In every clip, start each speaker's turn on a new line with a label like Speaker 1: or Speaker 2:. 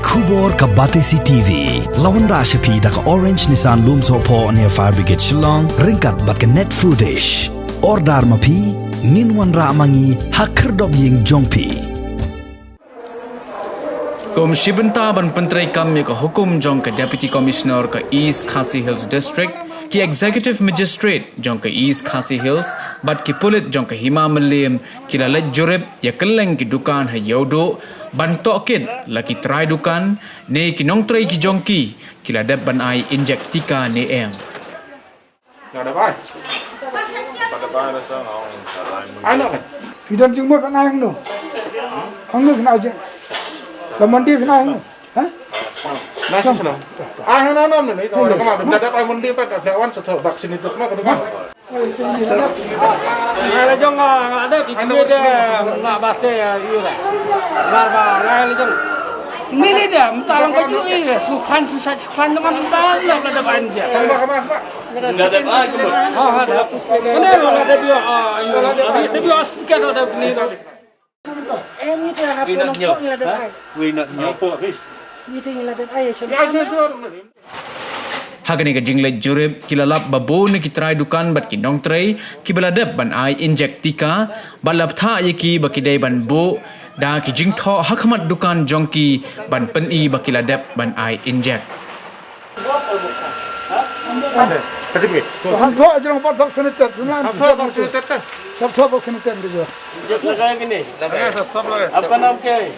Speaker 1: Kubor ka Batesi TV. Lawan Rashapi da ka Orange Nissan Looms Hopo near Fire Brigade Shillong. Ringkat bat ka net foodish. Ordar mapi. Minwan ra mangi hakerdog ying jongpi.
Speaker 2: Kom Shibanta ban pentrai kam ka hukum jong ka Deputy Commissioner ka East Khasi Hills District ki Executive Magistrate jong ka East Khasi Hills bat ki pulit jong ka Hima Malim ki lalat jurib ya keleng ki dukan ha yodo ban tokid laki try dukan ne ki nong try ki jong ki ladap ban ai inject tika ne em.
Speaker 3: Ano kan? Tidak jumpa kan ayang no. Anggur kena aja. Lemandi kena ayang. Hah?
Speaker 4: Nasi senang. Ayang nanam ni. Kalau kamu ada ayang mandi pak ada awan setelah vaksin itu mah kalau kamu.
Speaker 5: Ngai jong ada video dia nak bahasa iya. Garba ngai jong. Mili dia mentalang baju ini sukan dengan mentalang ada banjir.
Speaker 4: Sama kamu pak.
Speaker 5: Enggak ada apa itu. Ada. Kenapa ada dia? Ada dia speaker ada ni.
Speaker 6: Em như thế là nó có là được ai?
Speaker 4: Vì nợ nhiều của cái.
Speaker 6: Như thế là được ai?
Speaker 2: Hagani ka jinglet jurib kilalap babo ni kitray dukan bat kinong tray kibaladep ban ai inject tika balap tha yaki bakidai ban bo da ki jingtho hakmat dukan jongki ban peni bakiladep ban ai inject.
Speaker 4: Tadi ni.
Speaker 3: Han tua aja orang pak senetet.
Speaker 4: Apa vaksin itu?
Speaker 3: Sab tua pak senetet dia.
Speaker 5: Lagay gini. Apa nam ke?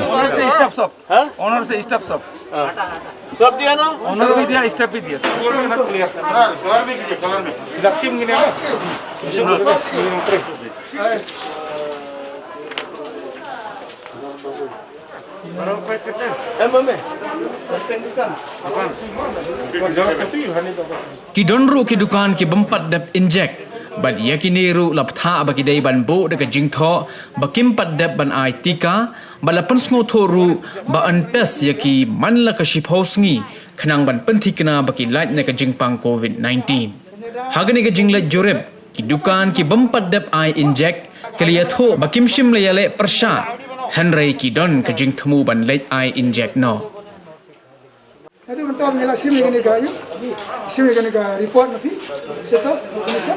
Speaker 7: Honor से स्टेप सब, honor से स्टेप सब,
Speaker 5: सब दिया ना?
Speaker 7: honor भी दिया, स्टेप भी दिया.
Speaker 4: Keluar ni kerja, keluar ni. Tidak sim gini apa? Sim
Speaker 2: Ki donru ki dukan ki bempat dap inject bad yakini ru laptha baki dai ban bo de ka jingtho bakim pat dap ban ai tika balapan sngo thoru ba antes yaki manla ka shiphausngi khnang ban penthikna baki laj ne ka jingpang COVID-19 hagani ka jingla joreb ki dukan ki bempat dap ai inject kaliya tho bakim shim le yale persha Henry ki don ka jingthmu ban lej ai inject no.
Speaker 3: Jadi mentah menyelah sim ni kaya. Sim ni kaya report napi status information.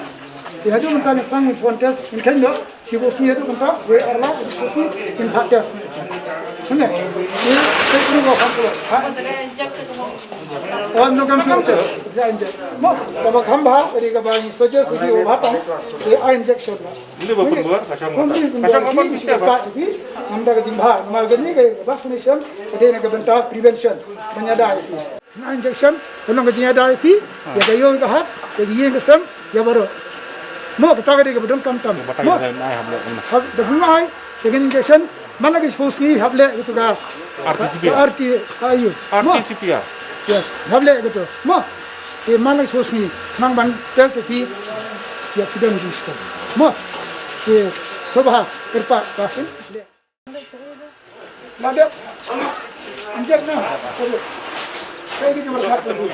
Speaker 3: Ya tu mentah sang contest in Kenya si bosni itu mentah we arla bosni in practice. Mana? Ini saya perlu buat apa? Oh, no kami sudah inject. Mak, kalau kami bah, jadi kami suggest si apa? Si injection.
Speaker 4: Ini bukan buat kacang.
Speaker 3: Kacang apa bisa apa? Anda kerja bah, malam ni ke vaccination, ada nak bentuk prevention, menyadai. Injection, kalau kerja menyadai pi, ya kayu kehat, ya gigi kesem, ya baru. Mau kita kerja ke bentuk tam. Mau, dah mulai dengan injection, mana ke suppose ni hable itu ka
Speaker 4: RT-CPR.
Speaker 3: Yes, hable itu. Mau, mana ke suppose ni, mang ban test pi, ya kita register. Mau, sebab terpak vaksin. Madam, injek na. Kaya kita berkat dulu.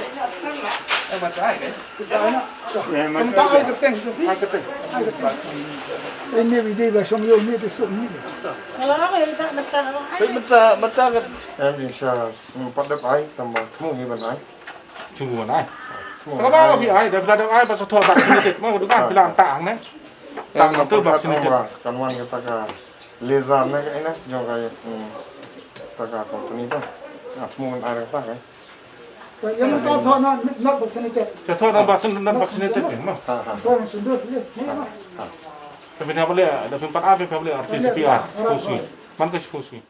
Speaker 3: Sana. Kita ay keteng. Ini video basong yo ni tu ni.
Speaker 6: Kalau apa yang tak betul apa?
Speaker 8: Em thì sợ bắt đập ai tầm mà không như vậy
Speaker 4: Tunggu mana? Kalau bawa pi ai, dah ada ai pasal thor vaksin itu, mau dukan pilang tang ni.
Speaker 8: em mà tôi vaksin itu kan wan kita ka lezar này cái này do cái ta ka company tu mungkin ada tak kan
Speaker 3: Yang kita tahu nak vaccinated.
Speaker 4: Saya thor vaksin itu, mah.
Speaker 3: So yang sudah dia.
Speaker 4: Tapi ni apa boleh? Ada sempat apa boleh RT-CPR, fungsi. Mana ke fungsi?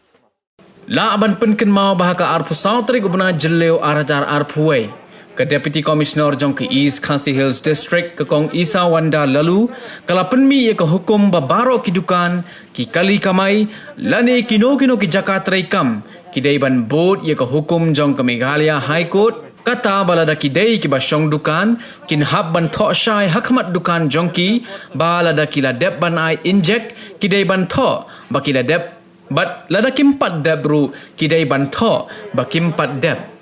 Speaker 2: La aban penken mau bahaka arpu sautri gubna jelleu arajar arpuai ke Deputy Commissioner jong ke East Khasi Hills District ke kong Isa Wanda lalu kala penmi ye ke hukum babaro ki dukan ki kali kamai lane kino ki Jakarta rekam ki deiban board ye ke hukum jong ke Meghalaya High Court kata balada ki dei ki basong dukan kin hab ban tho shai hakmat dukan jongki balada ki la dep ban ai inject ki deiban tho bakila dep but lada kimpat dep ru ki deiban tho bakimpat dep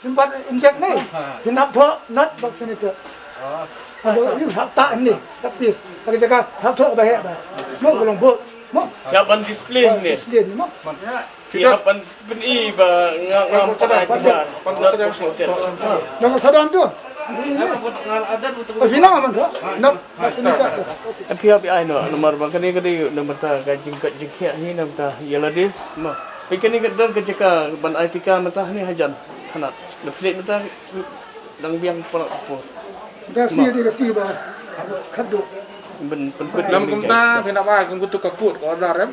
Speaker 3: Tempat injek ni, hinap dua not vaccinated. Ada you tak ni, tapi tak jaga hak tu bah bah. Mau belum buat. Mau.
Speaker 7: Ya ban display ni.
Speaker 3: Dia ni mau.
Speaker 7: Dia ban beni ba ngam pada kita.
Speaker 3: Nak sadar tu. Final man tu. Nak masih ni tak.
Speaker 7: Tapi apa ai no nomor ba kani nomor ta gajing khia ni nam ta yala di. Ma. Pikani kedang kejaka ban ITK mata ni hajan. Tanat. Lepas mata dang biang pala apa.
Speaker 3: Kasih dia kasih bah. Khaduk.
Speaker 7: Ben
Speaker 4: Dalam kumta pina ba kung kutu kakut ko order em.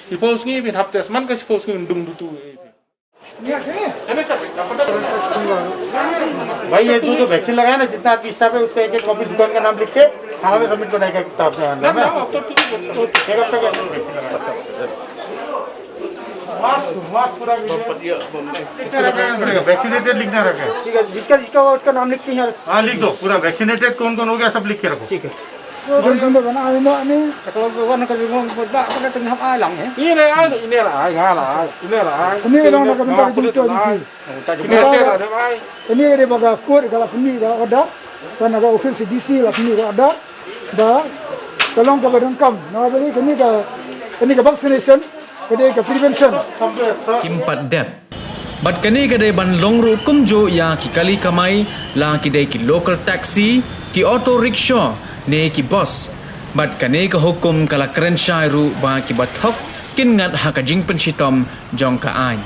Speaker 4: Suppose ni pin hap tes man ka suppose ni undung dutu.
Speaker 3: Ni sini.
Speaker 4: Ini siapa? Dapat
Speaker 8: भाई ये जो वैक्सीन लगाया ना जितना आदमी स्टाफ है उसका एक कॉपी दुकान का नाम लिख के हमें सबमिट करना है किताब से
Speaker 4: ना ना अब तो ठीक है।
Speaker 8: एक हफ्ते का वैक्सीन लगाया मास्क पूरा वैक्सीनेटेड लिखना रखे
Speaker 3: ठीक है जिसका उसका नाम लिख के यहाँ
Speaker 8: हाँ लिख दो पूरा वैक्सीनेटेड कौन कौन हो गया सब लिख के रखो ठीक है
Speaker 3: contoh bana ini
Speaker 5: Kalau kawan kalau mau berdak pada tengah ai lang ya.
Speaker 4: Ini lah, ini lah, ngah lah, ini lah.
Speaker 3: ini orang nak minta itu lagi
Speaker 4: Ini saya ada mai.
Speaker 3: ini dia baga kur kalau puni dah ada kan ada office DC lah puni dah ada dah tolong ke badan kam nah beri ini ke vaccination ini ke prevention
Speaker 2: Kimpat dep. Bat kani kadai ban longru kumjo ya ki kali kamai la ki dai ki local taxi ki auto rickshaw ne ki bus. Bat kani ka hukum kala keren syairu ba ki bathok kin ngat hakajing penshitom jong ka ai.